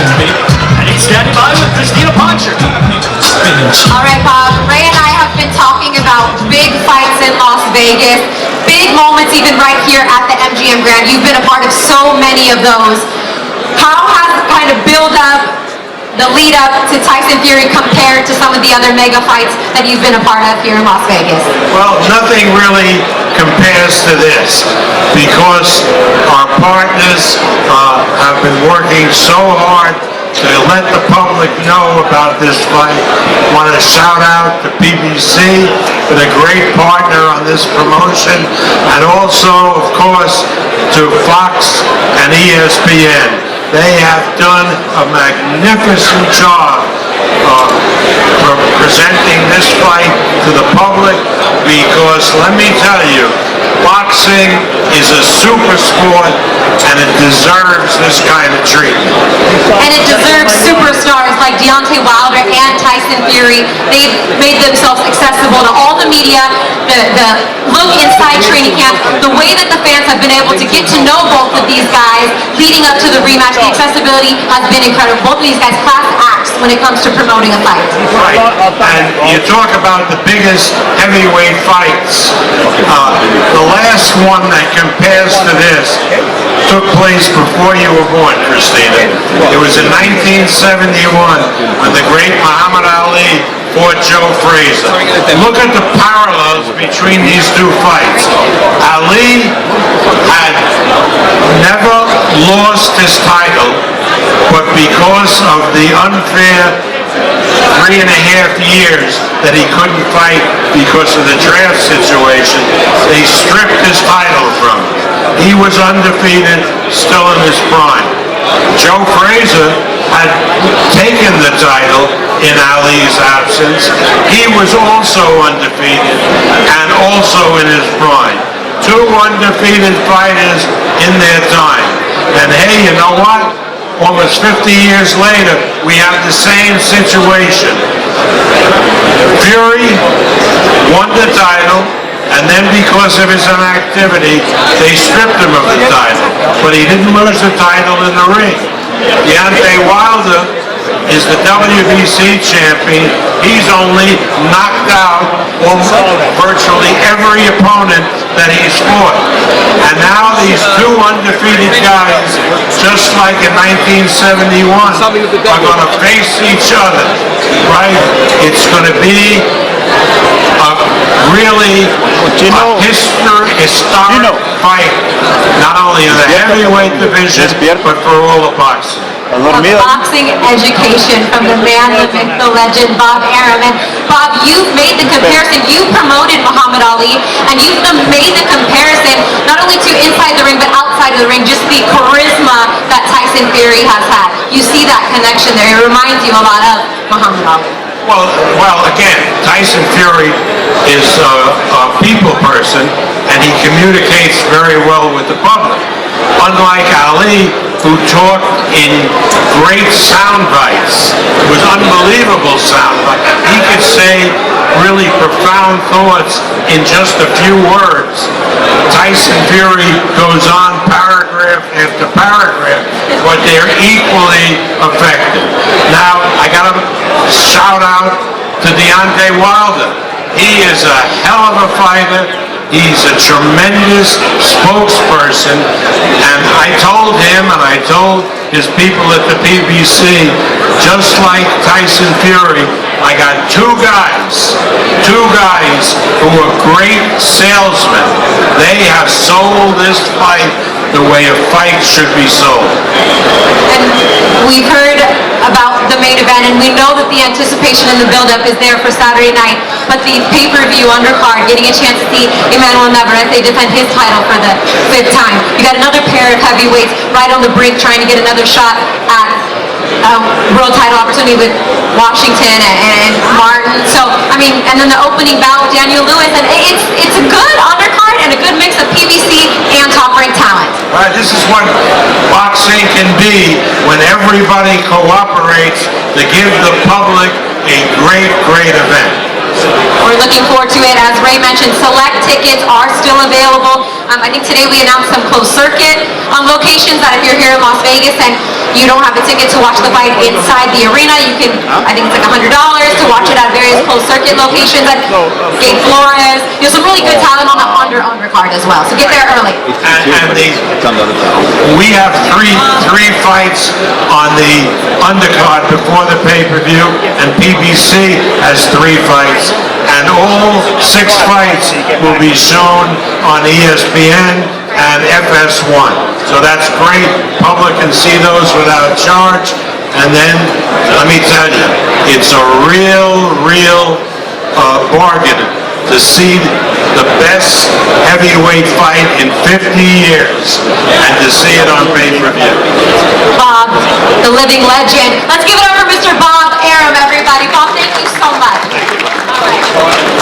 And he's standing by with Crystina Poncher. All right, Bob. Ray and I have been talking about big fights in Las Vegas, big moments even right here at the MGM Grand. You've been a part of so many of those. How has kind of build up, the lead up to Tyson Fury compared to some of the other mega fights that you've been a part of here in Las Vegas? Well, nothing really compares to this because our partners have been working so hard to let the public know about this fight. I want to shout out to BBC, been a great partner on this promotion, and also, of course, to Fox and ESPN. They have done a magnificent job presenting this fight to the public because, let me tell you, boxing is a super sport and it deserves this kind of treatment. And it deserves superstars like Deontay Wilder and Tyson Fury. They've made themselves accessible to all the media, the look inside training camp, the way that the fans have been able to get to know both of these guys leading up to the rematch. The accessibility has been incredible. Both of these guys class acts when it comes to promoting a fight. Right, and you talk about the biggest heavyweight fights. The last one that compares to this took place before you were born, Christina. It was in 1971 when the great Muhammad Ali fought Joe Frazier. Look at the parallels between these two fights. Ali had never lost his title, but because of the unfair 3.5 years that he couldn't fight because of the draft situation, they stripped his title from him. He was undefeated, still in his prime. Joe Frazier had taken the title in Ali's absence. He was also undefeated and also in his prime. Two undefeated fighters in their time. And hey, you know what? Almost 50 years later, we have the same situation. Fury won the title, and then because of his inactivity, they stripped him of the title. But he didn't lose the title in the ring. Deontay Wilder is the WBC champion. He's only knocked out virtually every opponent that he's fought. And now these two undefeated guys, just like in 1971, are going to face each other, right? It's going to be a really historic fight, not only in the heavyweight division, but for all of boxing. A boxing education from the man, the myth, the legend, Bob Arum. And Bob, you've made the comparison. You promoted Muhammad Ali, and you've made the comparison not only to inside the ring, but outside of the ring, just the charisma that Tyson Fury has had. You see that connection there. It reminds you a lot of Muhammad Ali. Well, again, Tyson Fury is a people person, and he communicates very well with the public. Unlike Ali, who talked in great sound bites, with unbelievable sound bites. He could say really profound thoughts in just a few words. Tyson Fury goes on paragraph after paragraph, but they're equally effective. Now, I got to shout out to Deontay Wilder. He is a hell of a fighter. He's a tremendous spokesperson, and I told him and I told his people at the BBC, just like Tyson Fury, I got two guys who are great salesmen. They have sold this fight the way a fight should be sold. And we've heard about the main event, and we know that the anticipation and the build-up is there for Saturday night, but the pay-per-view undercard, getting a chance to see Emmanuel Navarrete defend his title for the 5th time. You got another pair of heavyweights right on the brink trying to get another shot at world title opportunity with Washington and Martin. So, I mean, and then the opening bout with Daniel Lewis, and it's a good undercard and a good mix of PBC and top-ranked talent. Right, this is what boxing can be when everybody cooperates to give the public a great event. We're looking forward to it. As Ray mentioned, select tickets are still available. I think today we announced some closed circuit locations that if you're here in Las Vegas and you don't have a ticket to watch the fight inside the arena, you can, I think it's like $100 to watch it at various closed circuit locations at Gate Flores. There's some really good talent on the undercard as well, so get there early. We have three fights on the undercard before the pay-per-view, and PBC has 3 fights, and all 6 fights will be shown on ESPN and FS1. So that's great. Public can see those without charge. And then, let me tell you, it's a real bargain to see the best heavyweight fight in 50 years and to see it on pay-per-view. Bob, the living legend. Let's give it up for Mr. Bob Arum, everybody. Bob, thank you so much. All right.